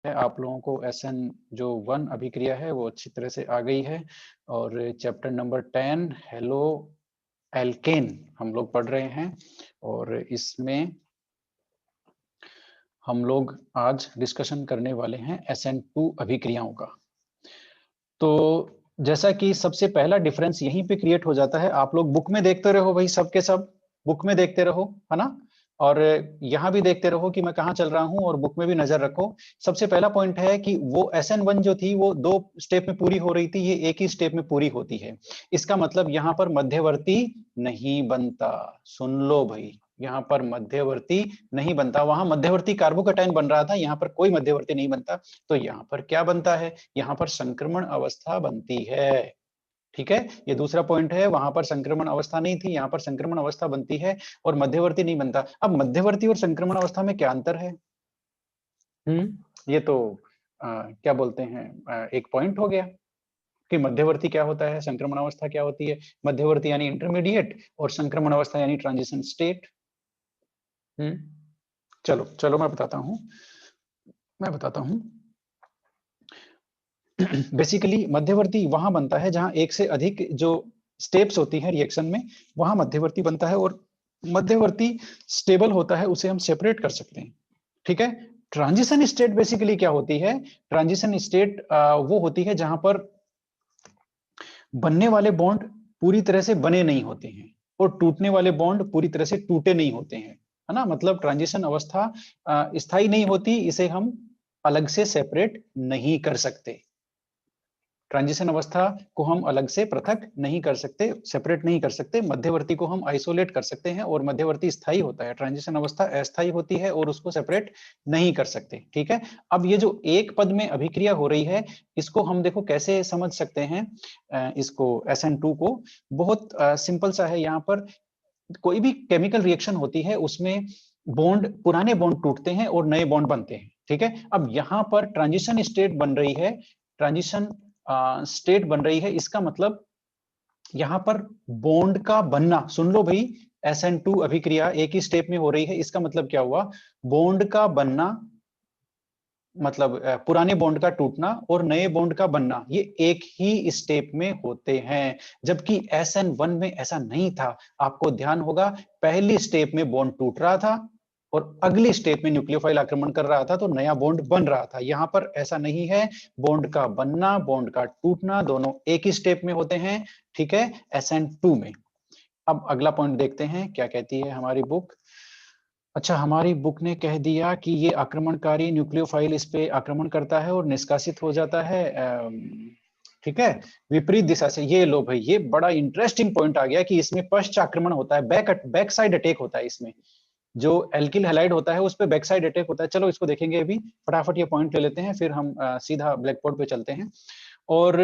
है आप लोगों को SN जो 1 अभिक्रिया है वो अच्छी तरह से आ गई है। और चैप्टर नंबर 10 हेलो एल्केन हम लोग पढ़ रहे हैं और इसमें हम लोग आज डिस्कशन करने वाले हैं SN2 अभिक्रियाओं का। तो जैसा कि सबसे पहला डिफरेंस यहीं पे क्रिएट हो जाता है, आप लोग बुक में देखते रहो भाई, सब के सब बुक में देखते रहो, है ना। और यहाँ भी देखते रहो कि मैं कहाँ चल रहा हूँ और बुक में भी नजर रखो। सबसे पहला पॉइंट है कि वो SN1 जो थी वो 2 स्टेप में पूरी हो रही थी, ये एक ही स्टेप में पूरी होती है। इसका मतलब यहाँ पर मध्यवर्ती नहीं बनता। सुन लो भाई, यहाँ पर मध्यवर्ती नहीं बनता। वहां मध्यवर्ती कार्बोकैटायन बन रहा था, यहाँ पर कोई मध्यवर्ती नहीं बनता। तो यहाँ पर क्या बनता है, यहाँ पर संक्रमण अवस्था बनती है। ठीक है, ये दूसरा पॉइंट है, वहां पर संक्रमण अवस्था नहीं थी, यहाँ पर संक्रमण अवस्था बनती है और मध्यवर्ती नहीं बनता। अब मध्यवर्ती और संक्रमण अवस्था में क्या अंतर है? ये तो क्या बोलते हैं, एक पॉइंट हो गया कि मध्यवर्ती क्या होता है, संक्रमण अवस्था क्या होती है। मध्यवर्ती यानी इंटरमीडिएट और संक्रमण अवस्था यानी ट्रांजिशन स्टेट। चलो चलो मैं बताता हूं। बेसिकली मध्यवर्ती वहां बनता है जहां एक से अधिक जो स्टेप्स होती है रिएक्शन में, वहां मध्यवर्ती बनता है। और मध्यवर्ती स्टेबल होता है, उसे हम सेपरेट कर सकते हैं। ठीक है, ट्रांजिशन स्टेट बेसिकली क्या होती है? ट्रांजिशन स्टेट वो होती है जहां पर बनने वाले बॉन्ड पूरी तरह से बने नहीं होते हैं और टूटने वाले बॉन्ड पूरी तरह से टूटे नहीं होते हैं, है ना। मतलब ट्रांजिशन अवस्था स्थायी नहीं होती, इसे हम अलग से सेपरेट नहीं कर सकते। ट्रांजिशन अवस्था को हम अलग से पृथक नहीं कर सकते, सेपरेट नहीं कर सकते। मध्यवर्ती को हम आइसोलेट कर सकते हैं और मध्यवर्ती स्थायी होता है, ट्रांजिशन अवस्था अस्थायी होती है और उसको सेपरेट नहीं कर सकते। ठीक है, अब ये जो एक पद में अभिक्रिया हो रही है, इसको हम देखो कैसे समझ सकते हैं। इसको SN2 को बहुत सिंपल सा है। यहाँ पर कोई भी केमिकल रिएक्शन होती है उसमें बॉन्ड, पुराने बॉन्ड टूटते हैं और नए बॉन्ड बनते हैं। ठीक है, अब यहाँ पर ट्रांजिशन स्टेट बन रही है, ट्रांजिशन स्टेट बन रही है। इसका मतलब यहां पर बॉन्ड का बनना, सुन लो भाई, SN2 अभिक्रिया एक ही स्टेप में हो रही है। इसका मतलब क्या हुआ? बॉन्ड का बनना मतलब पुराने बॉन्ड का टूटना और नए बॉन्ड का बनना, ये एक ही स्टेप में होते हैं। जबकि SN1 में ऐसा नहीं था। आपको ध्यान होगा, पहली स्टेप में बॉन्ड टूट रहा था और अगली स्टेप में न्यूक्लियोफाइल आक्रमण कर रहा था तो नया बॉन्ड बन रहा था। यहां पर ऐसा नहीं है, बॉन्ड का बनना बॉन्ड का टूटना दोनों एक ही स्टेप में होते हैं। ठीक है, SN2 में। अब अगला पॉइंट देखते हैं क्या कहती है हमारी बुक। अच्छा, हमारी बुक ने कह दिया कि ये आक्रमणकारी न्यूक्लियोफाइल इस पे आक्रमण करता है और निष्कासित हो जाता है। ठीक है, विपरीत दिशा से। ये लो भाई, ये बड़ा इंटरेस्टिंग पॉइंट आ गया कि इसमें पश्चाक्रमण होता है, बैक साइड अटैक होता है इसमें। जो एल्किल हैलाइड होता है उस पे बैक साइड अटैक होता है। चलो इसको देखेंगे अभी, फटाफट ये पॉइंट ले लेते हैं, फिर हम सीधा ब्लैक बोर्ड पे चलते हैं। और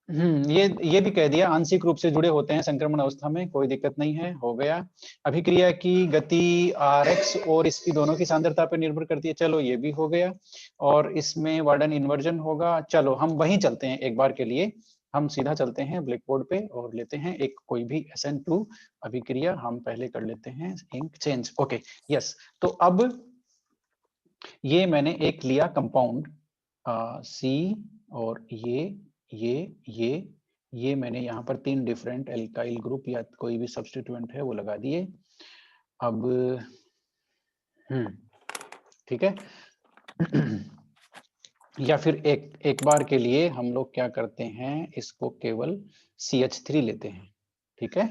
ये भी कह दिया आंशिक रूप से जुड़े होते हैं संक्रमण अवस्था में, कोई दिक्कत नहीं है, हो गया। अभिक्रिया की गति Rx और इसकी दोनों की सांद्रता पर निर्भर करती है, चलो ये भी हो गया। और इसमें वार्डन इन्वर्जन होगा। चलो हम वहीं चलते हैं एक बार के लिए, हम सीधा चलते हैं ब्लैक बोर्ड पे और लेते हैं एक कोई भी SN2 अभिक्रिया। हम पहले कर लेते हैं इंक चेंज। Okay, yes. तो अब ये मैंने एक लिया कंपाउंड C और ये मैंने यहाँ पर 3 डिफरेंट एल्काइल ग्रुप या कोई भी सब्स्टिट्यूएंट है वो लगा दिए। अब ठीक है। या फिर एक बार के लिए हम लोग क्या करते हैं, इसको केवल CH3 लेते हैं। ठीक है,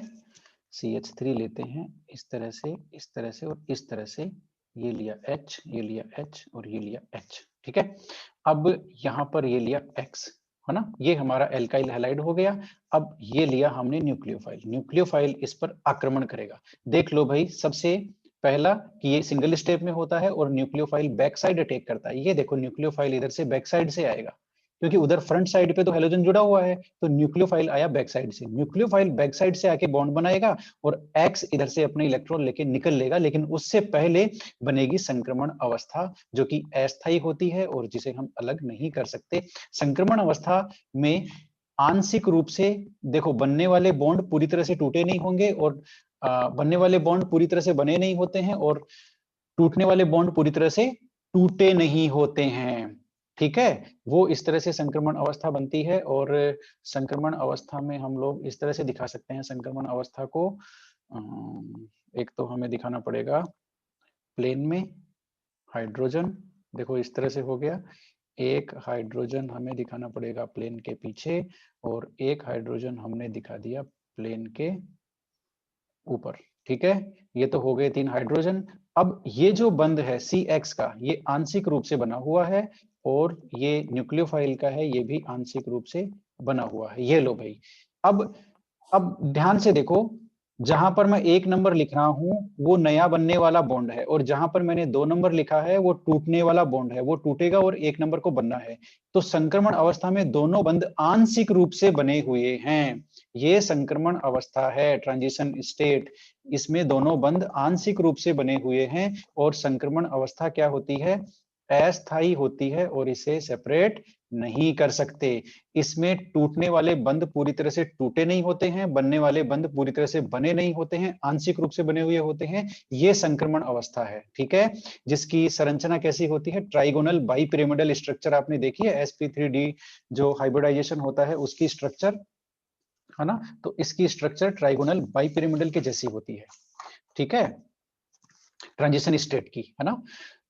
CH3 लेते हैं इस तरह से, इस तरह से और इस तरह से। ये लिया H, ये लिया H और ये लिया H। ठीक है, अब यहाँ पर ये लिया X, है ना, ये हमारा एल्काइल हैलाइड हो गया। अब ये लिया हमने न्यूक्लियोफाइल, न्यूक्लियोफाइल इस पर आक्रमण करेगा। देख लो भाई, सबसे पहला कि ये सिंगल स्टेप में होता है और न्यूक्लियोफाइल बैक साइड अटैक करता है। ये देखो न्यूक्लियोफाइल इधर से बैक साइड से आएगा, क्योंकि उधर फ्रंट साइड पे तो हेलोजन जुड़ा हुआ है, तो न्यूक्लियोफाइल आया बैक साइड से। न्यूक्लियोफाइल बैक साइड से आके बॉन्ड बनाएगा और X इधर से अपने इलेक्ट्रॉन लेके निकल लेगा, लेकिन उससे पहले बनेगी संक्रमण अवस्था, जो कि अस्थायी होती है और जिसे हम अलग नहीं कर सकते। संक्रमण अवस्था में आंशिक रूप से देखो, बनने वाले बॉन्ड पूरी तरह से टूटे नहीं होंगे और बनने वाले बॉन्ड पूरी तरह से बने नहीं होते हैं और टूटने वाले बॉन्ड पूरी तरह से टूटे नहीं होते हैं। ठीक है, वो इस तरह से संक्रमण अवस्था बनती है। और संक्रमण अवस्था में हम लोग इस तरह से दिखा सकते हैं संक्रमण अवस्था को। एक तो हमें दिखाना पड़ेगा प्लेन में हाइड्रोजन, देखो इस तरह से हो गया। एक हाइड्रोजन हमें दिखाना पड़ेगा प्लेन के पीछे, और एक हाइड्रोजन हमने दिखा दिया प्लेन के ऊपर। ठीक है, ये तो हो गए 3 हाइड्रोजन। अब ये जो बंध है CX का, ये आंशिक रूप से बना हुआ है, और ये न्यूक्लियोफाइल का है, ये भी आंशिक रूप से बना हुआ है। ये लो भाई, अब ध्यान से देखो, जहां पर मैं 1 नंबर लिख रहा हूं वो नया बनने वाला बॉन्ड है, और जहां पर मैंने 2 नंबर लिखा है वो टूटने वाला बॉन्ड है, वो टूटेगा और 1 नंबर को बनना है। तो संक्रमण अवस्था में दोनों बंध आंशिक रूप से बने हुए हैं। ये संक्रमण अवस्था है, ट्रांजिशन स्टेट। इसमें दोनों बंध आंशिक रूप से बने हुए हैं, और संक्रमण अवस्था क्या होती है, अस्थायी होती है, और इसे सेपरेट नहीं कर सकते। इसमें टूटने वाले बंध पूरी तरह से टूटे नहीं होते हैं, बनने वाले बंध पूरी तरह से बने नहीं होते हैं, आंशिक रूप से बने हुए होते हैं। ये संक्रमण अवस्था है। ठीक है, जिसकी संरचना कैसी होती है, ट्राइगोनल बाइपिरामिडल स्ट्रक्चर आपने देखी है, sp3d जो हाइब्रिडाइजेशन होता है उसकी स्ट्रक्चर, है ना। तो इसकी स्ट्रक्चर ट्राइगोनल बाइपिरामिडल के जैसी होती है। ठीक है, ट्रांजिशन स्टेट की, है ना।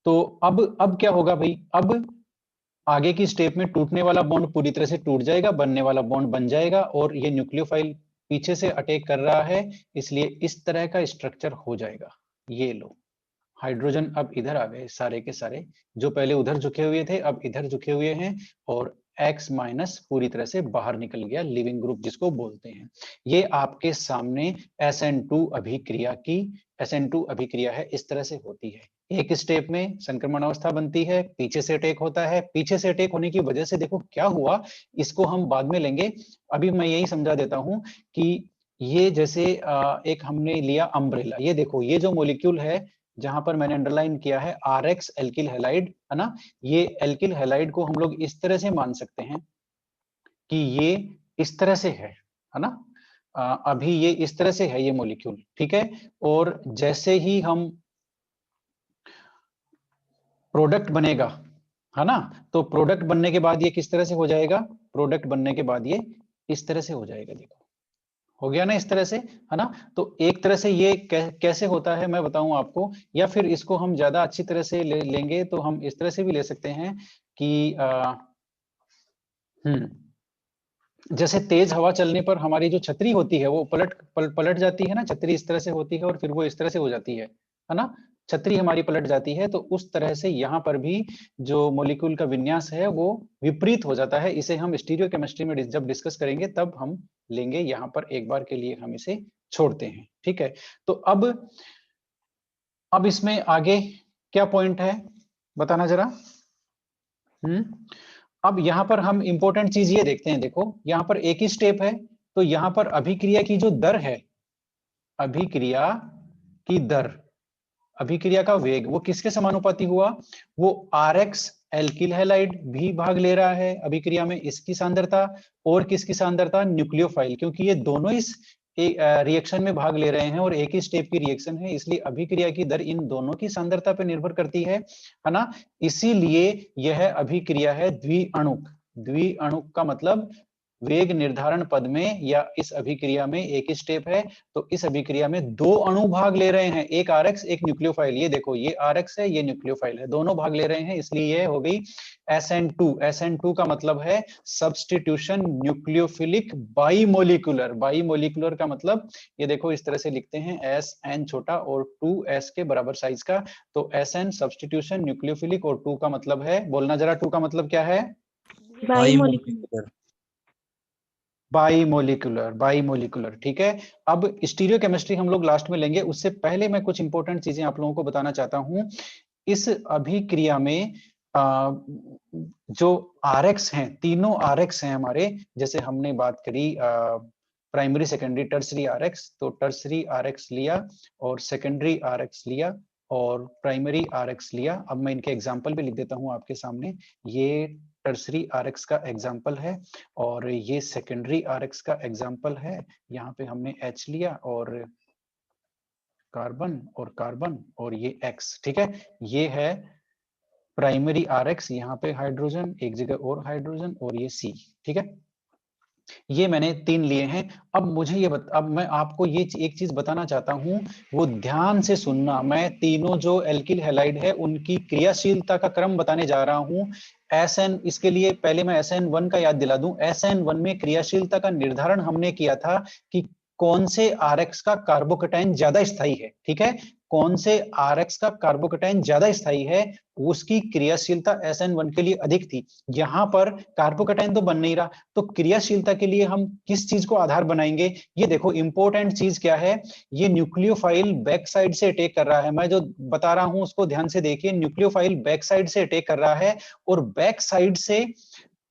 तो अब क्या होगा भाई, अब आगे की स्टेप में टूटने वाला बॉन्ड पूरी तरह से टूट जाएगा, बनने वाला बॉन्ड बन जाएगा, और ये न्यूक्लियोफाइल पीछे से अटैक कर रहा है, इसलिए इस तरह का स्ट्रक्चर हो जाएगा। ये लो, हाइड्रोजन अब इधर आ गए सारे के सारे, जो पहले उधर झुके हुए थे अब इधर झुके हुए हैं, और X माइनस पूरी तरह से बाहर निकल गया, लिविंग ग्रुप जिसको बोलते हैं। ये आपके सामने SN2 अभिक्रिया की, SN2 अभिक्रिया है, इस तरह से होती है। एक स्टेप में संक्रमण अवस्था बनती है, पीछे से अटैक होता है, पीछे से अटैक होने की वजह से देखो क्या हुआ, इसको हम बाद में लेंगे। अभी मैं यही समझा देता हूं कि ये जैसे एक हमने लिया अम्ब्रेला, ये देखो ये जो मॉलिक्यूल है जहां पर मैंने अंडरलाइन किया है RX एल्किल हैलाइड, है ना। ये एल्किल हैलाइड को हम लोग इस तरह से मान सकते हैं कि ये इस तरह से है ना। अभी ये इस तरह से है ये मॉलिक्यूल, ठीक है। और जैसे ही हम प्रोडक्ट बनेगा, है ना, तो प्रोडक्ट बनने के बाद ये किस तरह से हो जाएगा, प्रोडक्ट बनने के बाद ये इस तरह से हो जाएगा, देखो हो गया ना इस तरह से, है ना। तो एक तरह से ये कैसे होता है मैं बताऊं आपको, या फिर इसको हम ज्यादा अच्छी तरह से लेंगे तो हम इस तरह से भी ले सकते हैं कि जैसे तेज हवा चलने पर हमारी जो छतरी होती है वो पलट जाती है ना, छतरी इस तरह से होती है और फिर वो इस तरह से हो जाती है ना, छतरी हमारी पलट जाती है। तो उस तरह से यहाँ पर भी जो मॉलिक्यूल का विन्यास है वो विपरीत हो जाता है। इसे हम स्टीरियो केमिस्ट्री में जब डिस्कस करेंगे तब हम लेंगे, यहाँ पर एक बार के लिए हम इसे छोड़ते हैं, ठीक है। तो अब इसमें आगे क्या पॉइंट है बताना जरा। अब यहाँ पर हम इंपॉर्टेंट चीज ये देखते हैं, देखो यहाँ पर एक ही स्टेप है, तो यहाँ पर अभिक्रिया की जो दर है, अभिक्रिया की दर, अभिक्रिया का वेग वो किसके समानुपाती हुआ, वो RX एल्किल हैलाइड भी भाग ले रहा है अभिक्रिया में, इसकी सांद्रता, और किसकी सांद्रता, न्यूक्लियोफाइल, क्योंकि ये दोनों इस रिएक्शन में भाग ले रहे हैं और एक ही स्टेप की रिएक्शन है, इसलिए अभिक्रिया की दर इन दोनों की सांद्रता पर निर्भर करती है ना। इसीलिए यह अभिक्रिया है द्विअणुक। द्विअणुक का मतलब वेग निर्धारण पद में या इस अभिक्रिया में एक ही स्टेप है, तो इस अभिक्रिया में दो अणु भाग ले रहे हैं, एक RX एक न्यूक्लियोफाइल। ये देखो ये RX है ये न्यूक्लियोफाइल है, दोनों भाग ले रहे हैं, इसलिए ये हो गई SN2। SN2 का मतलब है सब्स्टिट्यूशन न्यूक्लियोफिलिक बाईमोलिकुलर। बाईमोलिकुलर का मतलब ये देखो इस तरह से लिखते हैं, SN छोटा और 2S के बराबर साइज का। तो SN सब्स्टिट्यूशन न्यूक्लियोफिलिक, और 2 का मतलब है, बोलना जरा 2 का मतलब क्या है, बाईमोलिकुलर। बाईमोलिकुलर, बाईमोलिकुलर, ठीक है। अब स्टीरियो केमिस्ट्री हम लोग लास्ट में लेंगे, उससे पहले मैं कुछ इंपॉर्टेंट चीजें आप लोगों को बताना चाहता हूं। इस अभिक्रिया में जो RX हैं, तीनों RX हैं हमारे, जैसे हमने बात करी प्राइमरी सेकेंडरी टर्सरी RX, तो टर्सरी RX लिया और सेकेंडरी RX लिया और प्राइमरी RX लिया। अब मैं इनके एग्जाम्पल भी लिख देता हूं आपके सामने, ये टर्सरी RX का एग्जाम्पल है और ये सेकेंडरी RX का एग्जाम्पल है। यहाँ पे हमने H लिया और कार्बन और कार्बन और ये X, ठीक है। ये है प्राइमरी RX, यहाँ पे हाइड्रोजन, एक जगह और हाइड्रोजन, और ये C। ठीक है, ये मैंने 3 लिए हैं। अब मुझे अब मैं आपको ये एक चीज बताना चाहता हूं, वो ध्यान से सुनना। मैं तीनों जो एल्किल हैलाइड है उनकी क्रियाशीलता का क्रम बताने जा रहा हूं। SN, इसके लिए पहले मैं SN1 का याद दिला दूं। SN1 में क्रियाशीलता का निर्धारण हमने किया था कि कौन से RX का कार्बोकेटाइन ज्यादा स्थायी है। ठीक है, कौन से RX का कार्बोकेटाइन ज्यादा स्थायी है, उसकी क्रियाशीलता SN1 के लिए अधिक थी। यहां पर कार्बोकेटाइन तो बन नहीं रहा, तो क्रियाशीलता के लिए हम किस चीज को आधार बनाएंगे? ये देखो इंपॉर्टेंट चीज क्या है, ये न्यूक्लियोफाइल बैक साइड से अटैक कर रहा है। मैं जो बता रहा हूं उसको ध्यान से देखिए, न्यूक्लियोफाइल बैक साइड से अटैक कर रहा है, और बैक साइड से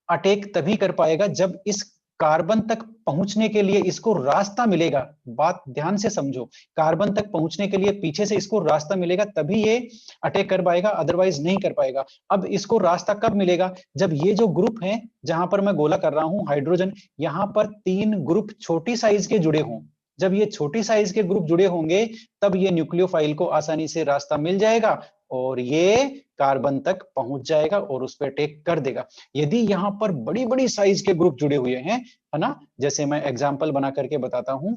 अटैक तभी कर पाएगा जब इस कार्बन तक पहुंचने के लिए इसको रास्ता मिलेगा। बात ध्यान से समझो, कार्बन तक पहुंचने के लिए पीछे से इसको रास्ता मिलेगा, तभी ये अटैक कर पाएगा, अदरवाइज नहीं कर पाएगा। अब इसको रास्ता कब मिलेगा? जब ये जो ग्रुप है, जहां पर मैं गोला कर रहा हूं हाइड्रोजन, यहां पर 3 ग्रुप छोटी साइज के जुड़े हों। जब ये छोटी साइज के ग्रुप जुड़े होंगे, तब ये न्यूक्लियोफाइल को आसानी से रास्ता मिल जाएगा और ये कार्बन तक पहुंच जाएगा और उस पर अटैक कर देगा। यदि यहाँ पर बड़ी बड़ी साइज के ग्रुप जुड़े हुए हैं, है ना, जैसे मैं एग्जांपल बना करके बताता हूं,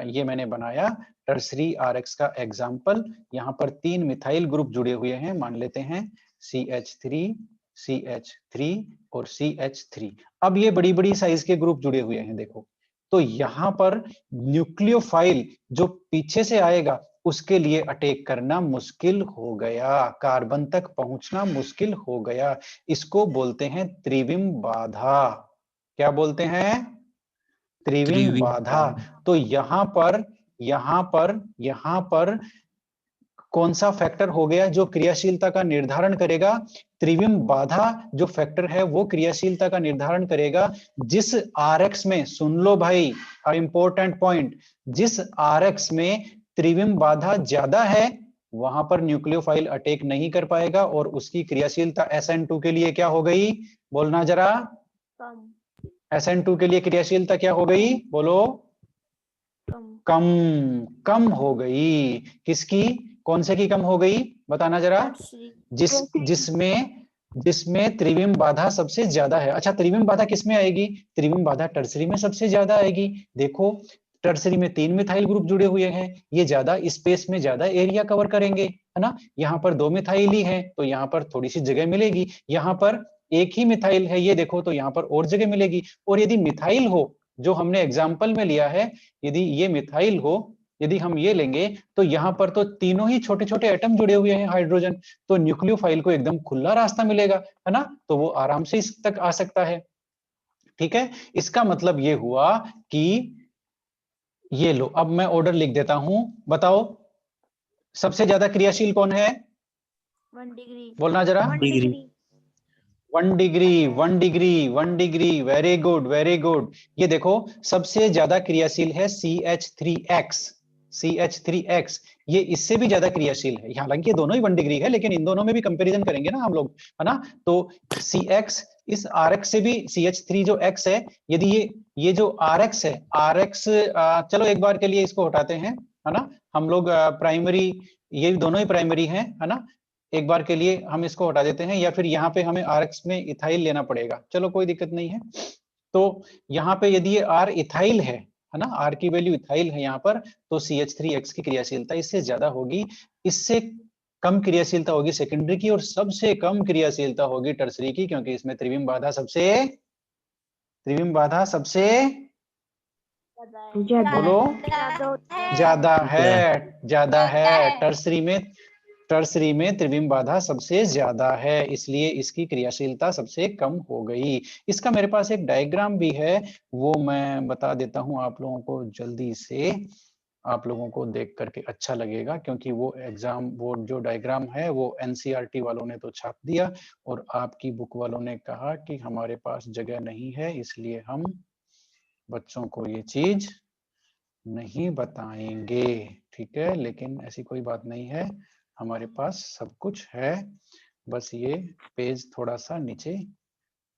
ये मैंने बनाया टर्सरी RX का एग्जांपल। यहाँ पर 3 मिथाइल ग्रुप जुड़े हुए हैं, मान लेते हैं CH3, CH3 और CH3। अब ये बड़ी बड़ी साइज के ग्रुप जुड़े हुए हैं, देखो। तो यहाँ पर न्यूक्लियोफाइल जो पीछे से आएगा उसके लिए अटैक करना मुश्किल हो गया, कार्बन तक पहुंचना मुश्किल हो गया। इसको बोलते हैं त्रिविम बाधा। क्या बोलते हैं? त्रिविम बाधा। तो यहां पर कौन सा फैक्टर हो गया जो क्रियाशीलता का निर्धारण करेगा? त्रिविम बाधा जो फैक्टर है वो क्रियाशीलता का निर्धारण करेगा। जिस RX में, सुन लो भाई, इंपॉर्टेंट पॉइंट, जिस RX में त्रिविम बाधा ज्यादा है, वहां पर न्यूक्लियोफाइल अटैक नहीं कर पाएगा और उसकी क्रियाशीलता SN2 के लिए क्या हो गई? बोलना जरा। SN2 के लिए क्रियाशीलता क्या हो गई? बोलो। कम। कम हो गई। किसकी? कौन से की कम हो गई? बताना जरा। जिसमें त्रिविम बाधा सबसे ज्यादा है। अच्छा, त्रिविम बाधा किसमें आएगी? त्रिविम बाधा टर्सरी में सबसे ज्यादा आएगी। देखो, टर्सरी में 3 मिथाइल ग्रुप जुड़े हुए हैं, ये ज्यादा स्पेस में ज्यादा एरिया कवर करेंगे, है ना। यहाँ पर 2 मिथाइल ही है तो यहाँ पर थोड़ी सी जगह मिलेगी। यहाँ पर एक ही मिथाइल है, ये देखो, तो यहाँ पर और जगह मिलेगी। और यदि मिथाइल हो, जो हमने एग्जाम्पल में लिया है, यदि ये मिथाइल हो, यदि हम ये लेंगे, तो यहाँ पर तो तीनों ही छोटे छोटे एटम जुड़े हुए हैं हाइड्रोजन, तो न्यूक्लियोफाइल को एकदम खुला रास्ता मिलेगा, है ना, तो वो आराम से इस तक आ सकता है। ठीक है, इसका मतलब ये हुआ कि ये लो, अब मैं ऑर्डर लिख देता हूं, बताओ सबसे ज्यादा क्रियाशील कौन है? 1 डिग्री। बोलना जरा। 1 degree. 1 degree, 1 degree, 1 degree, very good, very good. ये देखो, सबसे ज्यादा क्रियाशील है CH3X। CH3X ये इससे भी ज्यादा क्रियाशील है। हालांकि दोनों ही 1 डिग्री है, लेकिन इन दोनों में भी कंपैरिजन करेंगे ना हम लोग, है ना। तो CX इस RX से भी, CH3 जो X है, यदि ये जो RX है, RX, चलो एक बार के लिए इसको हटाते हैं, है ना। हम लोग प्राइमरी, ये दोनों ही प्राइमरी हैं, है ना। एक बार के लिए हम इसको हटा देते हैं, या फिर यहाँ पे हमें RX में इथाइल लेना पड़ेगा, चलो कोई दिक्कत नहीं है। तो यहाँ पे यदि ये R इथाइल है ना, R की वैल्यू इथाइल है यहाँ पर, तो CH3X की क्रियाशीलता इससे ज्यादा होगी। इससे कम क्रियाशीलता होगी सेकेंडरी की, और सबसे कम क्रियाशीलता होगी टर्सरी की, क्योंकि इसमें त्रिविम बाधा सबसे बोलो ज्यादा है। टर्सरी में त्रिविम बाधा सबसे ज्यादा है, इसलिए इसकी क्रियाशीलता सबसे कम हो गई। इसका मेरे पास एक डायग्राम भी है, वो मैं बता देता हूं आप लोगों को जल्दी से, आप लोगों को देख करके अच्छा लगेगा, क्योंकि वो जो डायग्राम है वो NCERT वालों ने तो छाप दिया और आपकी बुक वालों ने कहा कि हमारे पास जगह नहीं है, इसलिए हम बच्चों को ये चीज नहीं बताएंगे। ठीक है, लेकिन ऐसी कोई बात नहीं है, हमारे पास सब कुछ है, बस ये पेज थोड़ा सा नीचे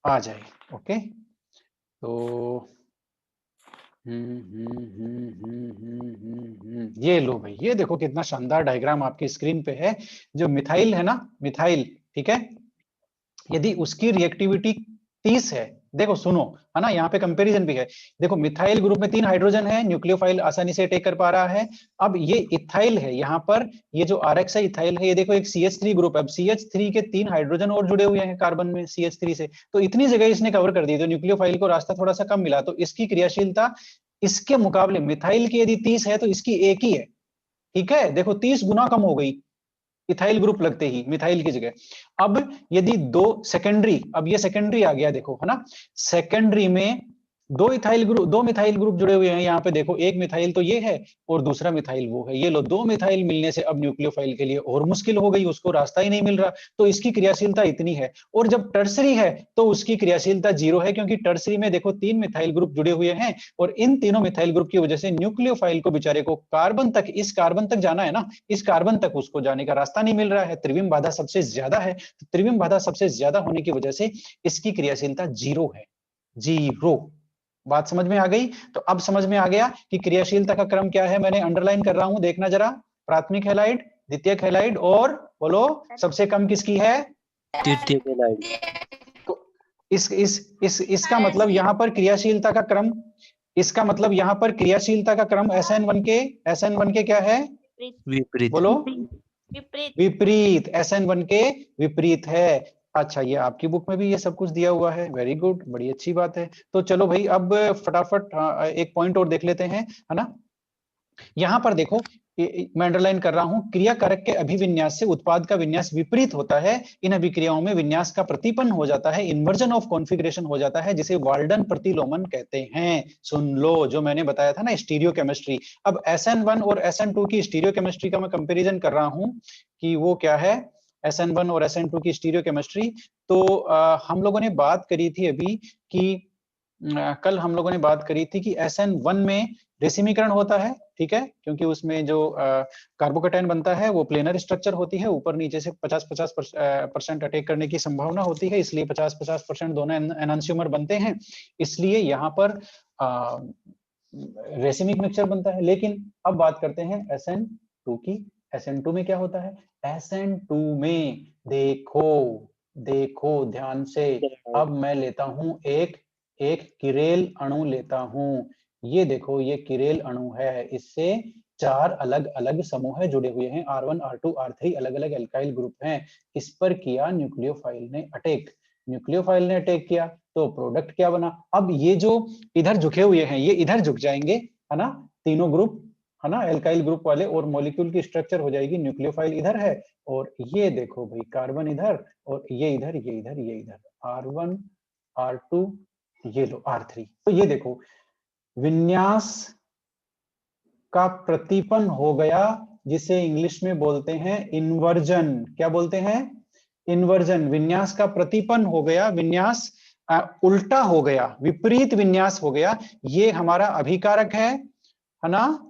आ जाए। ओके, तो ये लो भाई, ये देखो कितना शानदार डायग्राम आपकी स्क्रीन पे है। जो मिथाइल है ना, मिथाइल, ठीक है, यदि उसकी रिएक्टिविटी 30 है, देखो सुनो, है ना, यहाँ पे कंपैरिजन भी है। देखो मिथाइल ग्रुप में 3 हाइड्रोजन है, न्यूक्लियोफाइल आसानी से अटैक कर पा रहा है। अब ये इथाइल है, यहाँ पर ये जो RX है इथाइल है, ये देखो एक CH3 ग्रुप है। अब CH3 के 3 हाइड्रोजन और जुड़े हुए हैं कार्बन में CH3 से, तो इतनी जगह इसने कवर कर दी, तो न्यूक्लियोफाइल को रास्ता थोड़ा सा कम मिला, तो इसकी क्रियाशीलता इसके मुकाबले मिथाइल की यदि 30 है तो इसकी 1 ही है। ठीक है, देखो 30 गुना कम हो गई इथाइल ग्रुप लगते ही मिथाइल की जगह। अब यदि दो सेकेंडरी, अब ये सेकेंडरी आ गया देखो, है ना, सेकेंडरी में दो मिथाइल ग्रुप जुड़े हुए हैं। यहाँ पे देखो एक मिथाइल तो ये है और दूसरा मिथाइल वो है, ये लो, दो मिथाइल मिलने से अब न्यूक्लियोफाइल के लिए और मुश्किल हो गई, उसको रास्ता ही नहीं मिल रहा, तो इसकी क्रियाशीलता इतनी है। और जब टर्सरी है तो उसकी क्रियाशीलता 0 है, क्योंकि टर्सरी में देखो 3 मिथाइल ग्रुप जुड़े हुए हैं और इन तीनों मिथाइल ग्रुप की वजह से न्यूक्लियोफाइल को बेचारे को कार्बन तक, इस कार्बन तक जाना है ना, इस कार्बन तक उसको जाने का रास्ता नहीं मिल रहा है। त्रिविम बाधा सबसे ज्यादा है, तो त्रिविम बाधा सबसे ज्यादा होने की वजह से इसकी क्रियाशीलता 0 है, 0। बात समझ में आ गई? तो अब समझ में आ गया कि क्रियाशीलता का क्रम क्या है। मैंने अंडरलाइन कर रहा हूं, देखना जरा, प्राथमिक हैलाइड, द्वितीयक हैलाइड और बोलो सबसे कम किसकी है? तृतीयक हैलाइड। तो इसका मतलब यहां पर क्रियाशीलता का क्रम, इसका मतलब यहां पर क्रियाशीलता का क्रम SN1 के क्या है? विपरीत। बोलो विपरीत। विपरीत, SN1 के विपरीत है। अच्छा, ये आपकी बुक में भी ये सब कुछ दिया हुआ है, वेरी गुड, बड़ी अच्छी बात है। तो चलो भाई अब फटाफट एक पॉइंट और देख लेते हैं, है ना। यहां पर देखो मैं अंडरलाइन कर रहा हूं, क्रिया कारक के अभिविन्यास से उत्पाद का विन्यास विपरीत होता है। इन अभिक्रियाओं में विन्यास का प्रतिपन्न हो जाता है, इन्वर्जन ऑफ कॉन्फ़िगरेशन हो जाता है, जिसे वाल्डन प्रतिलोमन कहते हैं। सुन लो, जो मैंने बताया था ना स्टीरियो केमिस्ट्री। अब SN1 और SN2 की स्टीरियो केमिस्ट्री का मैं कंपेरिजन कर रहा हूं कि वो क्या है, SN1 और SN2 की स्टीरियो केमिस्ट्री। तो हम लोगों ने बात करी थी अभी कि कल हम लोगों ने बात करी थी कि SN1 में रेसिमीकरण होता है, ठीक है, क्योंकि उसमें जो कार्बोकेटाइन बनता है वो प्लेनर स्ट्रक्चर होती है, ऊपर नीचे से 50-50% अटैक करने की संभावना होती है, इसलिए 50-50% दोनों एनांसियोमर बनते हैं, इसलिए यहाँ पर रेसिमिक मिक्सचर बनता है। लेकिन अब बात करते हैं SN2 की। SN2 में क्या होता है? SN2 में देखो ध्यान से, अब मैं लेता हूं एक किरेल अणु लेता हूं, ये देखो ये किरेल अणु है, इससे 4 अलग अलग समूह जुड़े हुए हैं, R1 R2 R3 अलग अलग एल्काइल ग्रुप हैं। इस पर किया न्यूक्लियोफाइल ने अटैक किया, तो प्रोडक्ट क्या बना? अब ये जो इधर झुके हुए हैं ये इधर झुक जाएंगे, है ना, तीनों ग्रुप, है ना, एल्काइल ग्रुप वाले, और मॉलिक्यूल की स्ट्रक्चर हो जाएगी, न्यूक्लियोफाइल इधर है और ये देखो भाई कार्बन इधर और ये इधर, ये इधर, R1 R2, ये लो R3। तो ये देखो विन्यास का प्रतिपन्न हो गया, जिसे इंग्लिश में बोलते हैं इन्वर्जन। क्या बोलते हैं? इन्वर्जन। विन्यास का प्रतिपन्न हो गया, विन्यास उल्टा हो गया, विपरीत विन्यास हो गया। ये हमारा अभिकारक है ना,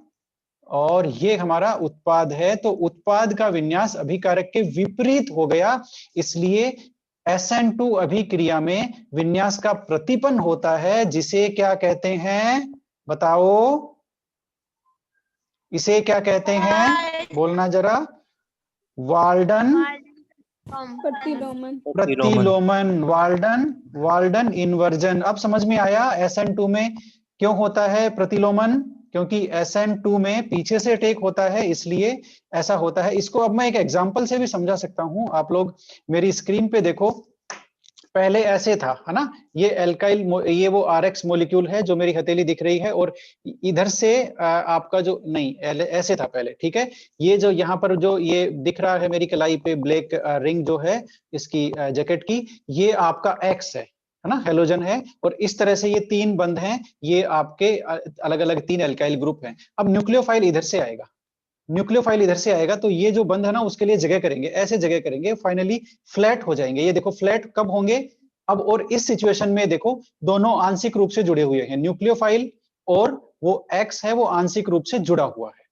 और ये हमारा उत्पाद है, तो उत्पाद का विन्यास अभिकारक के विपरीत हो गया, इसलिए SN2 अभिक्रिया में विन्यास का प्रतिपन्न होता है, जिसे क्या कहते हैं बताओ? इसे क्या कहते हैं? बोलना जरा। वाल्डन प्रतिलोमन, वाल्डन इन्वर्जन। अब समझ में आया SN2 में क्यों होता है प्रतिलोमन? क्योंकि SN2 में पीछे से अटैक होता है, इसलिए ऐसा होता है। इसको अब मैं एक एग्जांपल से भी समझा सकता हूं। आप लोग मेरी स्क्रीन पे देखो, पहले ऐसे था, है ना, ये एल्काइल, ये वो RX मॉलिक्यूल है जो मेरी हथेली दिख रही है, और इधर से आपका जो, नहीं ऐसे था पहले, ठीक है। ये जो यहाँ पर जो ये दिख रहा है मेरी कलाई पे ब्लैक रिंग जो है इसकी जैकेट की, ये आपका X है ना, हेलोजन है, और इस तरह से ये 3 बंध हैं, ये आपके अलग अलग 3 एल्काइल ग्रुप हैं। अब न्यूक्लियोफाइल इधर से आएगा, तो ये जो बंध है ना उसके लिए जगह करेंगे, ऐसे जगह करेंगे, फाइनली फ्लैट हो जाएंगे। ये देखो फ्लैट कब होंगे? अब, और इस सिचुएशन में देखो दोनों आंशिक रूप से जुड़े हुए हैं, न्यूक्लियोफाइल और वो X है वो आंशिक रूप से जुड़ा हुआ है,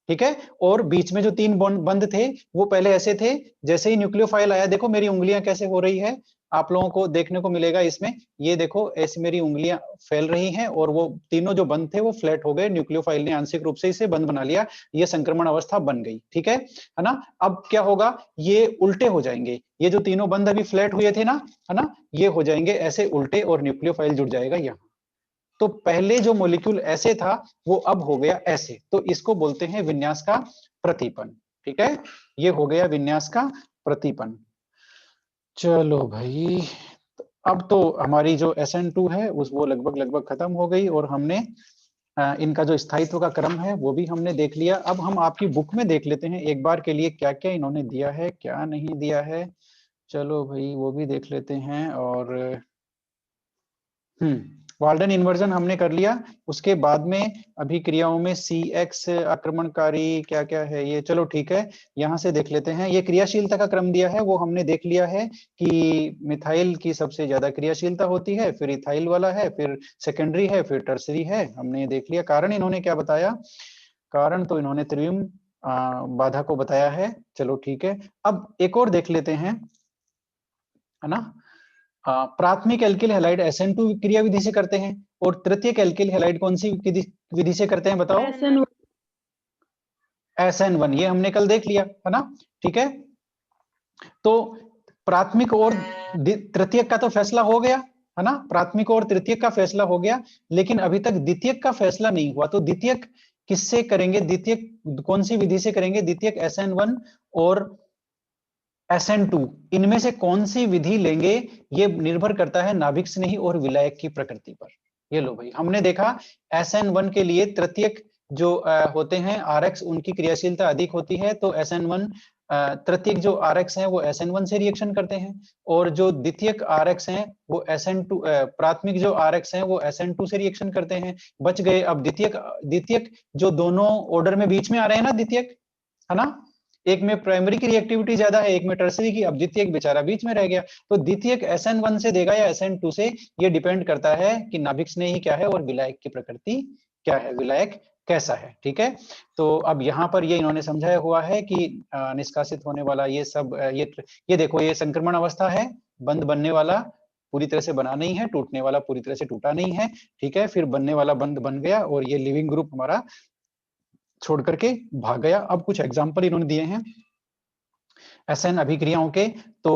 ठीक है। और बीच में जो 3 बंध थे वो पहले ऐसे थे, जैसे ही न्यूक्लियोफाइल आया, देखो मेरी उंगलियां कैसे हो रही है, आप लोगों को देखने को मिलेगा इसमें, ये देखो ऐसी मेरी उंगलियां फैल रही हैं और वो तीनों जो बंद थे वो फ्लैट हो गए, न्यूक्लियोफाइल ने आंशिक रूप से इसे बंद बना लिया, ये संक्रमण अवस्था बन गई। ठीक है ना। अब क्या होगा, ये उल्टे हो जाएंगे, ये जो तीनों बंद अभी फ्लैट हुए थे ना, है ना, ये हो जाएंगे ऐसे उल्टे और न्यूक्लियोफाइल जुड़ जाएगा यहाँ। तो पहले जो मॉलिक्यूल ऐसे था वो अब हो गया ऐसे, तो इसको बोलते हैं विन्यास का प्रतिपन। ठीक है, ये हो गया विन्यास का प्रतिपन। चलो भाई, अब तो हमारी जो SN2 है उस वो लगभग खत्म हो गई और हमने इनका जो स्थायित्व का क्रम है वो भी हमने देख लिया। अब हम आपकी बुक में देख लेते हैं एक बार के लिए क्या क्या इन्होंने दिया है क्या नहीं दिया है। चलो भाई वो भी देख लेते हैं। और वाल्डन इन्वर्जन हमने कर लिया। उसके बाद में अभिक्रियाओं में CX आक्रमणकारी क्या क्या है ये, चलो ठीक है, यहाँ से देख लेते हैं। ये क्रियाशीलता का क्रम दिया है वो हमने देख लिया है कि मिथाइल की सबसे ज्यादा क्रियाशीलता होती है, फिर इथाइल वाला है, फिर सेकेंडरी है, फिर टर्सरी है, हमने ये देख लिया। कारण इन्होंने क्या बताया, कारण तो इन्होंने त्रिविम बाधा को बताया है। चलो ठीक है, अब एक और देख लेते हैं, है ना। प्राथमिक एल्किल हैलाइड SN2 क्रिया विधि से करते हैं और तृतीयक एल्किल हैलाइड कौन सी विधि से करते हैं बताओ? SN1, ये हमने कल देख लिया, है ना। ठीक है, तो प्राथमिक और तृतीयक का तो फैसला हो गया, है ना, प्राथमिक और तृतीयक का फैसला हो गया, लेकिन अभी तक द्वितीयक का फैसला नहीं हुआ। तो द्वितीयक किससे करेंगे, द्वितीयक कौन सी विधि से करेंगे? द्वितीयक SN1 और SN2, इनमें से कौन सी विधि लेंगे ये निर्भर करता है नाभिक स्नेही और विलायक की प्रकृति पर। ये लो भाई, हमने देखा SN1 के लिए तृतीयक जो होते हैं RX, उनकी क्रियाशीलता अधिक होती है, तो SN1 तृतीयक जो RX हैं वो SN1 से रिएक्शन करते हैं, और जो द्वितीयक RX हैं वो SN2, प्राथमिक जो RX हैं वो SN2 से रिएक्शन करते हैं। बच गए अब द्वितीयक जो दोनों ऑर्डर में बीच में आ रहे हैं ना, द्वितीयक, है ना, एक में प्राइमरी की रिएक्टिविटी ज्यादा है, एक में टर्सरी की, अब द्वितीयक बेचारा बीच में रह गया। तो द्वितीयक SN1 से देगा या SN2 से, ये डिपेंड करता है कि नाभिक स्नेही क्या है और विलायक की प्रकृति क्या है, विलायक कैसा है। ठीक है, तो अब यहाँ पर ये इन्होंने समझाया हुआ है कि निष्कासित होने वाला ये सब ये देखो, ये संक्रमण अवस्था है, बंद बनने वाला पूरी तरह से बना नहीं है, टूटने वाला पूरी तरह से टूटा नहीं है। ठीक है, फिर बनने वाला बंद बन गया और ये लिविंग ग्रुप हमारा छोड़ करके भाग गया। अब कुछ एग्जाम्पल इन्होंने दिए हैं SN अभिक्रियाओं के, तो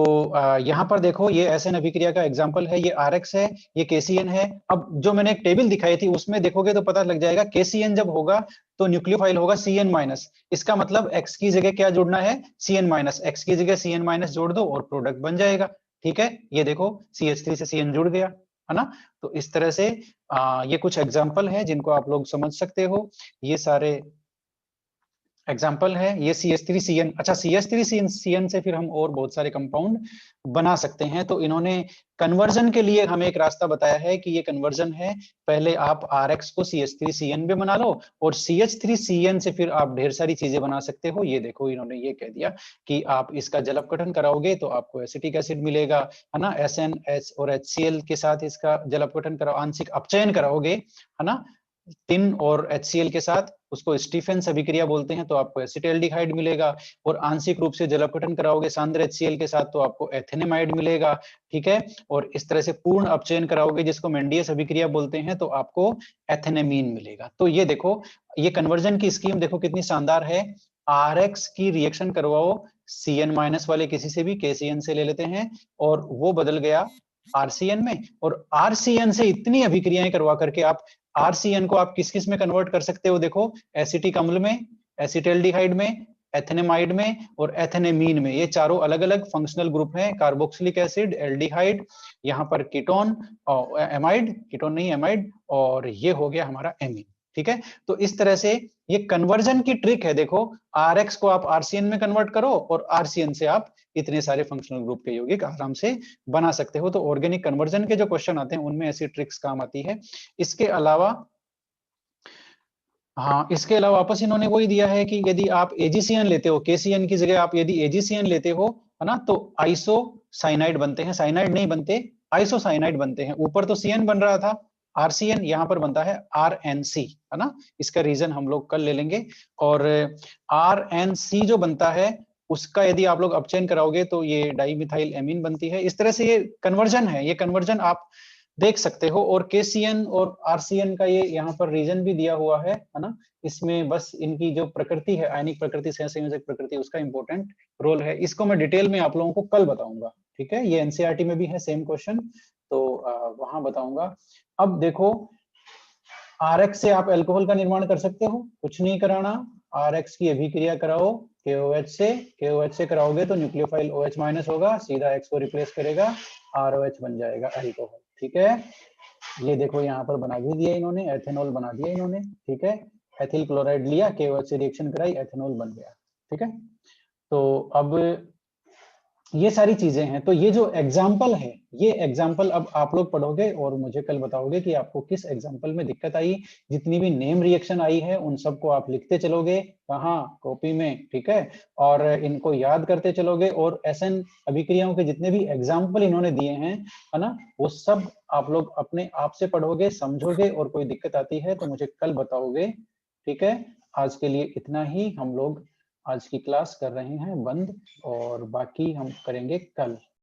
यहाँ पर देखो ये SN अभिक्रिया का एग्जाम्पल है, ये RX है, ये KCN है। अब जो मैंने एक टेबल दिखाई थी उसमें देखोगे तो पता लग जाएगा, KCN जब होगा तो न्यूक्लियोफाइल होगा CN-, इसका मतलब X की जगह क्या जोड़ना है, CN-, X की जगह CN- जोड़ दो और प्रोडक्ट बन जाएगा। ठीक है, ये देखो CH3 से CN जुड़ गया, है ना। तो इस तरह से ये कुछ एग्जाम्पल है जिनको आप लोग समझ सकते हो, ये सारे एग्जाम्पल है। ये CH3CN, अच्छा CH3CN से फिर हम और बहुत सारे कंपाउंड बना सकते हैं। तो इन्होंने कन्वर्जन के लिए हमें एक रास्ता बताया है कि ये कन्वर्जन है, पहले आप RX को CH3CN में बना लो और CH3CN से फिर आप ढेर सारी चीजें बना सकते हो। ये देखो इन्होंने ये कह दिया कि आप इसका जल अपघटन कराओगे तो आपको एसिटिक एसिड मिलेगा, है ना, SNH और HCl के साथ इसका जल अपघटन कराओ, आंशिक अपचयन कराओगे, है ना, तिन और HCl के साथ, उसको स्टीफेंस अभिक्रिया बोलते हैं, तो आपको एसिटाल्डिहाइड मिलेगा। और आंशिक रूप से जल अपघटन कराओगे सांद्र HCl के साथ तो आपको एथेनेमाइड मिलेगा। ठीक है, और इस तरह से पूर्ण अपचयन कराओगे जिसको मेंडियस अभिक्रिया बोलते हैं तो आपको एथेनेमीन मिलेगा। तो ये देखो, ये कन्वर्जन की स्कीम देखो कितनी शानदार है। RX की रिएक्शन करवाओ CN- वाले किसी से भी, KCN से ले लेते हैं, और वो बदल गया RCN में, और RCN से इतनी अभिक्रियाएं करवा करके आप RCN को आप किस किस में कन्वर्ट कर सकते हो, देखो एसिटिक अम्ल में, एसिटाल्डिहाइड में, एथेनेमाइड में और एथेनेमीन में। ये चारों अलग अलग फंक्शनल ग्रुप हैं, कार्बोक्सिलिक एसिड, एल्डिहाइड, यहाँ पर कीटोन और एमाइड, कीटोन नहीं एमाइड, और ये हो गया हमारा एमीन। ठीक है, तो इस तरह से ये कन्वर्जन की ट्रिक है। देखो RX को आप RCN में कन्वर्ट करो और RCN से आप इतने सारे फंक्शनल ग्रुप के यौगिक आराम से बना सकते हो। तो ऑर्गेनिक कन्वर्जन के जो क्वेश्चन आते हैं उनमें ऐसी ट्रिक्स काम आती है। इसके अलावा हाँ, इसके अलावा वापस इन्होंने वही दिया है कि यदि आप AgCN लेते हो, KCN की जगह आप यदि AgCN लेते हो, है ना, तो आइसोसाइनाइड बनते हैं, साइनाइड नहीं बनते, आइसोसाइनाइड बनते हैं। ऊपर तो CN बन रहा था RCN, यहाँ पर बनता है RNC, है ना। इसका रीजन हम लोग कल ले लेंगे। और RNC जो बनता है उसका यदि आप लोग अपचयन कराओगे तो ये डाइमिथाइल एमीन बनती है। इस तरह से ये कन्वर्जन है, ये कन्वर्जन आप देख सकते हो। और केसीएन और आरसीएन का ये यहाँ पर रीजन भी दिया हुआ है ना। इसमें बस इनकी जो प्रकृति है, आयनिक प्रकृति, सहसंयोजक प्रकृति, उसका इंपॉर्टेंट रोल है। इसको मैं डिटेल में आप लोगों को कल बताऊंगा, ठीक है। ये एनसीईआरटी में भी है सेम क्वेश्चन, तो वहां बताऊंगा। अब देखो, आरएक्स से आप अल्कोहल का निर्माण कर सकते हो, कुछ नहीं कराना। आरएक्स की अभिक्रिया कराओ KOH से, KOH से कराओगे तो न्यूक्लियोफाइल OH माइनस होगा, सीधा X को रिप्लेस करेगा, ROH बन जाएगा अल्कोहल, ठीक है। ये देखो यहाँ पर बना भी दिया इन्होंने, एथेनॉल बना दिया इन्होंने, ठीक है। एथिल क्लोराइड लिया, KOH से रिएक्शन कराई, एथेनॉल बन गया, ठीक है। तो अब ये सारी चीजें हैं। तो ये जो एग्जाम्पल है, ये एग्जाम्पल अब आप लोग पढ़ोगे और मुझे कल बताओगे कि आपको किस एग्जाम्पल में दिक्कत आई। जितनी भी नेम रिएक्शन आई है उन सबको आप लिखते चलोगे, कहाँ, कॉपी में, ठीक है। और इनको याद करते चलोगे, और एसएन अभिक्रियाओं के जितने भी एग्जाम्पल इन्होंने दिए हैं, है ना, वो सब आप लोग अपने आप से पढ़ोगे, समझोगे, और कोई दिक्कत आती है तो मुझे कल बताओगे, ठीक है। आज के लिए इतना ही, हम लोग आज की क्लास कर रहे हैं बंद, और बाकी हम करेंगे कल।